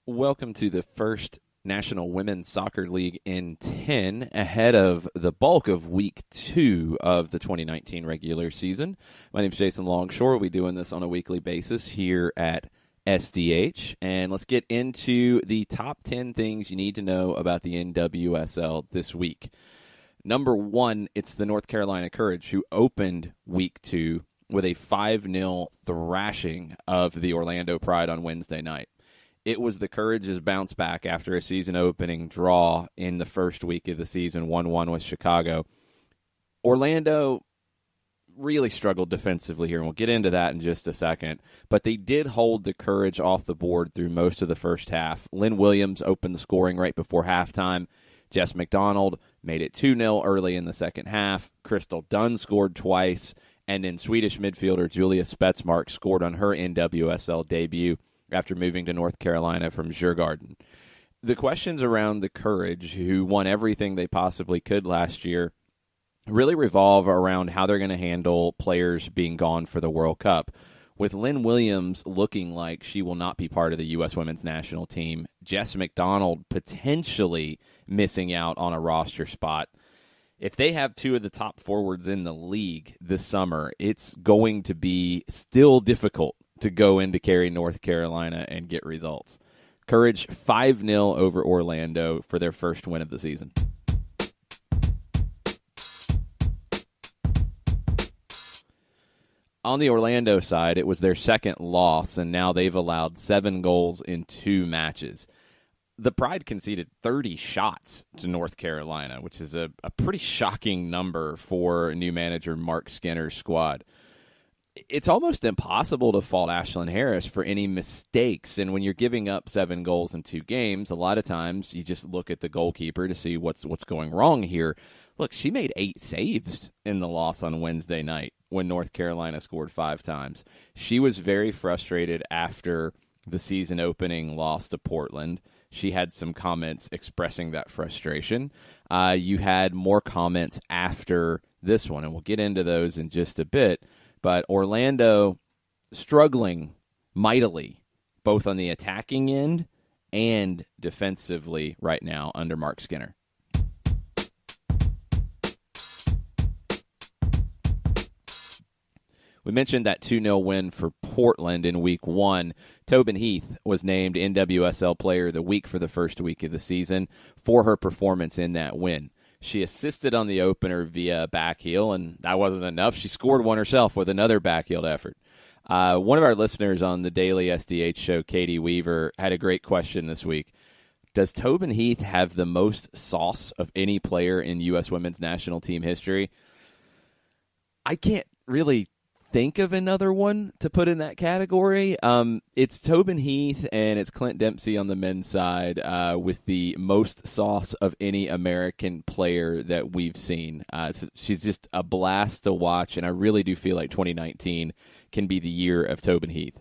Welcome to the first National Women's Soccer League in 10 ahead of the bulk of Week 2 of the 2019 regular season. My name is Jason Longshore. We'll be doing this on a weekly basis here at SDH. And let's get into the top 10 things you need to know about the NWSL this week. Number 1, it's the North Carolina Courage, who opened Week 2 with a 5-0 thrashing of the Orlando Pride on Wednesday night. It was the Courage's bounce back after a season-opening draw in the first week of the season, 1-1 with Chicago. Orlando really struggled defensively here, and we'll get into that in just a second. But they did hold the Courage off the board through most of the first half. Lynn Williams opened the scoring right before halftime. Jess McDonald made it 2-0 early in the second half. Crystal Dunn scored twice, and then Swedish midfielder Julia Spetsmark scored on her NWSL debut after moving to North Carolina from Djurgården. The questions around the Courage, who won everything they possibly could last year, really revolve around how they're going to handle players being gone for the World Cup. With Lynn Williams looking like she will not be part of the U.S. women's national team, Jess McDonald potentially missing out on a roster spot. If they have two of the top forwards in the league this summer, it's going to be still difficult to go into Cary, North Carolina, and get results. Courage 5-0 over Orlando for their first win of the season. On the Orlando side, it was their second loss, and now they've allowed 7 goals in 2 matches. The Pride conceded 30 shots to North Carolina, which is a pretty shocking number for new manager Mark Skinner's squad. It's almost impossible to fault Ashlyn Harris for any mistakes, and when you're giving up 7 goals in 2 games, a lot of times you just look at the goalkeeper to see what's going wrong here. Look, she made 8 saves in the loss on Wednesday night when North Carolina scored 5 times. She was very frustrated after the season opening loss to Portland. She had some comments expressing that frustration. You had more comments after this one, and we'll get into those in just a bit. But Orlando struggling mightily, both on the attacking end and defensively right now under Mark Skinner. We mentioned that 2-0 win for Portland in Week 1. Tobin Heath was named NWSL Player of the Week for the first week of the season for her performance in that win. She assisted on the opener via backheel, and that wasn't enough. She scored one herself with another backheeled effort. One of our listeners on the daily SDH show, Katie Weaver, had a great question this week. Does Tobin Heath have the most sauce of any player in U.S. women's national team history? I can't really think of another one to put in that category. It's Tobin Heath and it's Clint Dempsey on the men's side with the most sauce of any American player that we've seen. She's just a blast to watch, and I really do feel like 2019 can be the year of Tobin Heath.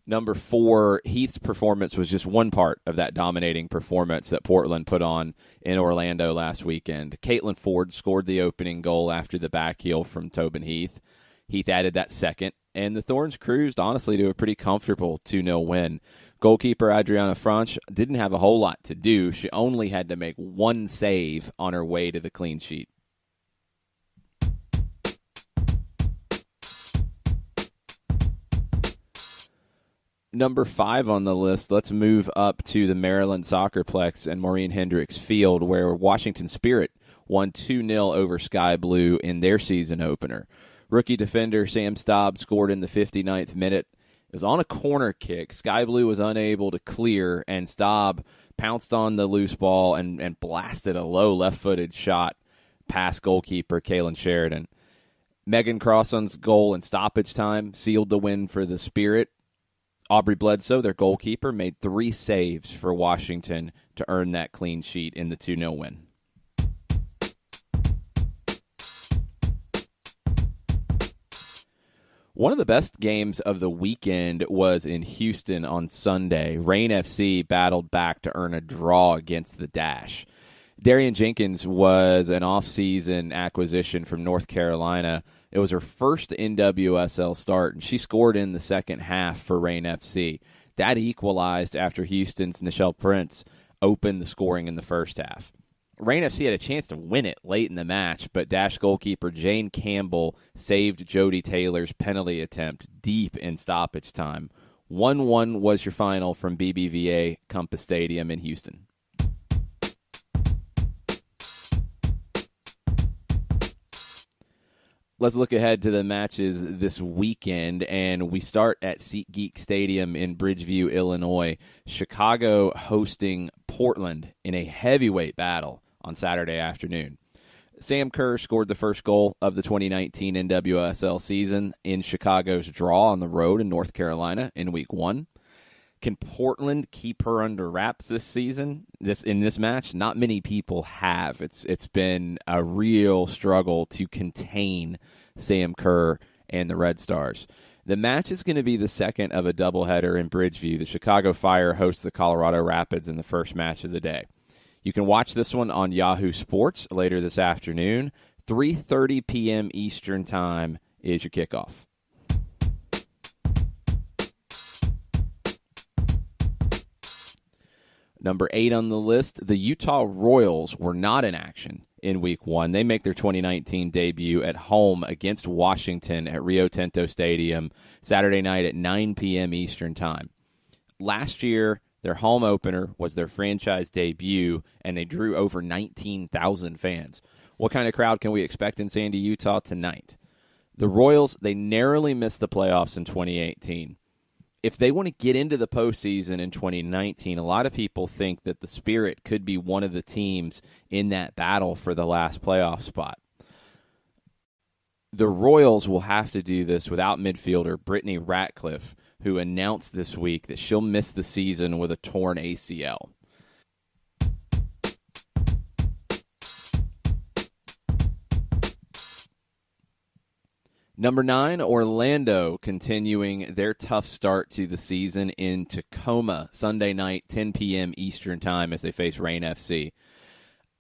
Number 4, Heath's performance was just one part of that dominating performance that Portland put on in Orlando last weekend. Caitlin Ford scored the opening goal after the backheel from Tobin Heath. Heath added that second, and the Thorns cruised, honestly, to a pretty comfortable 2-0 win. Goalkeeper Adriana Franch didn't have a whole lot to do. She only had to make 1 save on her way to the clean sheet. Number 5 on the list, let's move up to the Maryland Soccerplex and Maureen Hendricks Field, where Washington Spirit won 2-0 over Sky Blue in their season opener. Rookie defender Sam Staub scored in the 59th minute. It was on a corner kick. Sky Blue was unable to clear, and Staub pounced on the loose ball and blasted a low left-footed shot past goalkeeper Kaylin Sheridan. Megan Crossan's goal in stoppage time sealed the win for the Spirit. Aubrey Bledsoe, their goalkeeper, made 3 saves for Washington to earn that clean sheet in the 2-0 win. One of the best games of the weekend was in Houston on Sunday. Reign FC battled back to earn a draw against the Dash. Darian Jenkins was an off-season acquisition from North Carolina. It was her first NWSL start, and she scored in the second half for Reign FC. That equalized after Houston's Nichelle Prince opened the scoring in the first half. Reign FC had a chance to win it late in the match, but Dash goalkeeper Jane Campbell saved Jodie Taylor's penalty attempt deep in stoppage time. 1-1 was your final from BBVA Compass Stadium in Houston. Let's look ahead to the matches this weekend, and we start at SeatGeek Stadium in Bridgeview, Illinois. Chicago hosting Portland in a heavyweight battle on Saturday afternoon. Sam Kerr scored the first goal of the 2019 NWSL season in Chicago's draw on the road in North Carolina in Week 1. Can Portland keep her under wraps this season? In this match, not many people have. It's been a real struggle to contain Sam Kerr and the Red Stars. The match is going to be the second of a doubleheader in Bridgeview. The Chicago Fire hosts the Colorado Rapids in the first match of the day. You can watch this one on Yahoo Sports later this afternoon. 3:30 p.m. Eastern Time is your kickoff. Number 8 on the list, the Utah Royals were not in action in Week 1. They make their 2019 debut at home against Washington at Rio Tinto Stadium Saturday night at 9 p.m. Eastern Time. Last year, their home opener was their franchise debut, and they drew over 19,000 fans. What kind of crowd can we expect in Sandy, Utah tonight? The Royals, they narrowly missed the playoffs in 2018. If they want to get into the postseason in 2019, a lot of people think that the Spirit could be one of the teams in that battle for the last playoff spot. The Royals will have to do this without midfielder Brittany Ratcliffe, who announced this week that she'll miss the season with a torn ACL. Number 9, Orlando, continuing their tough start to the season in Tacoma, Sunday night, 10 p.m. Eastern Time as they face Reign FC.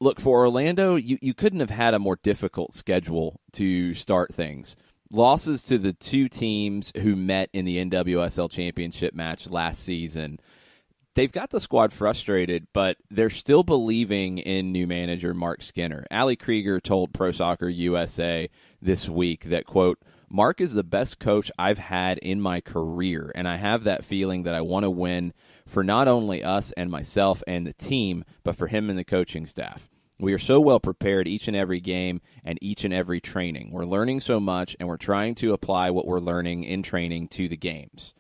Look, for Orlando, you couldn't have had a more difficult schedule to start things. Losses to the two teams who met in the NWSL championship match last season. They've got the squad frustrated, but they're still believing in new manager Mark Skinner. Ali Krieger told Pro Soccer USA this week that, quote, Mark is the best coach I've had in my career, and I have that feeling that I want to win for not only us and myself and the team, but for him and the coaching staff. We are so well prepared each and every game and each and every training. We're learning so much, and we're trying to apply what we're learning in training to the games.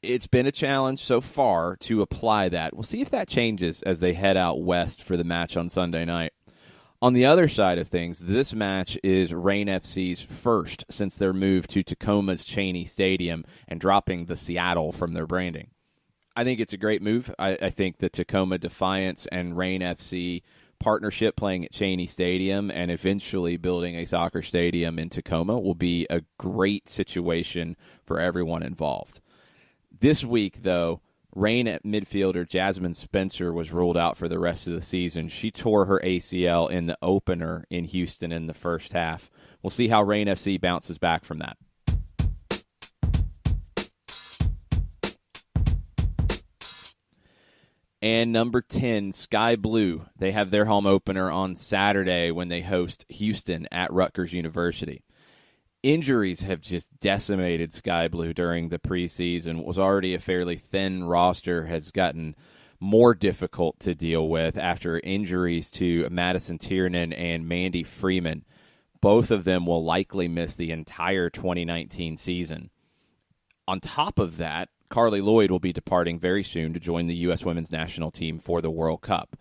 It's been a challenge so far to apply that. We'll see if that changes as they head out west for the match on Sunday night. On the other side of things, this match is Reign FC's first since their move to Tacoma's Cheney Stadium and dropping the Seattle from their branding. I think it's a great move. I think the Tacoma Defiance and Reign FC partnership playing at Cheney Stadium and eventually building a soccer stadium in Tacoma will be a great situation for everyone involved. This week, though, Reign midfielder Jasmine Spencer was ruled out for the rest of the season. She tore her ACL in the opener in Houston in the first half. We'll see how Reign FC bounces back from that. And number 10, Sky Blue. They have their home opener on Saturday when they host Houston at Rutgers University. Injuries have just decimated Sky Blue during the preseason. What was already a fairly thin roster has gotten more difficult to deal with after injuries to Madison Tiernan and Mandy Freeman. Both of them will likely miss the entire 2019 season. On top of that, Carly Lloyd will be departing very soon to join the U.S. women's national team for the World Cup.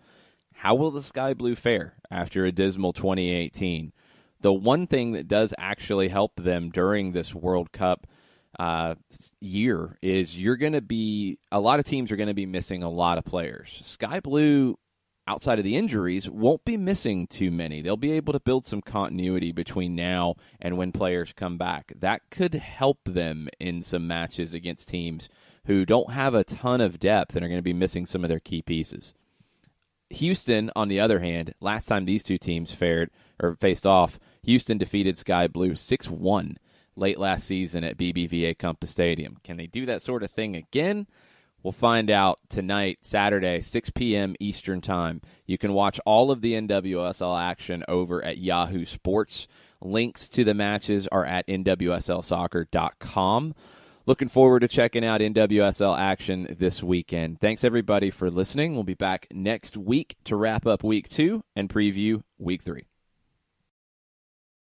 How will the Sky Blue fare after a dismal 2018? The one thing that does actually help them during this World Cup year is a lot of teams are going to be missing a lot of players. Sky Blue, outside of the injuries, won't be missing too many. They'll be able to build some continuity between now and when players come back. That could help them in some matches against teams who don't have a ton of depth and are going to be missing some of their key pieces. Houston, on the other hand, last time these two teams faced off, Houston defeated Sky Blue 6-1 late last season at BBVA Compass Stadium. Can they do that sort of thing again? We'll find out tonight, Saturday, 6 p.m. Eastern Time. You can watch all of the NWSL action over at Yahoo Sports. Links to the matches are at nwslsoccer.com. Looking forward to checking out NWSL action this weekend. Thanks, everybody, for listening. We'll be back next week to wrap up Week 2 and preview Week 3.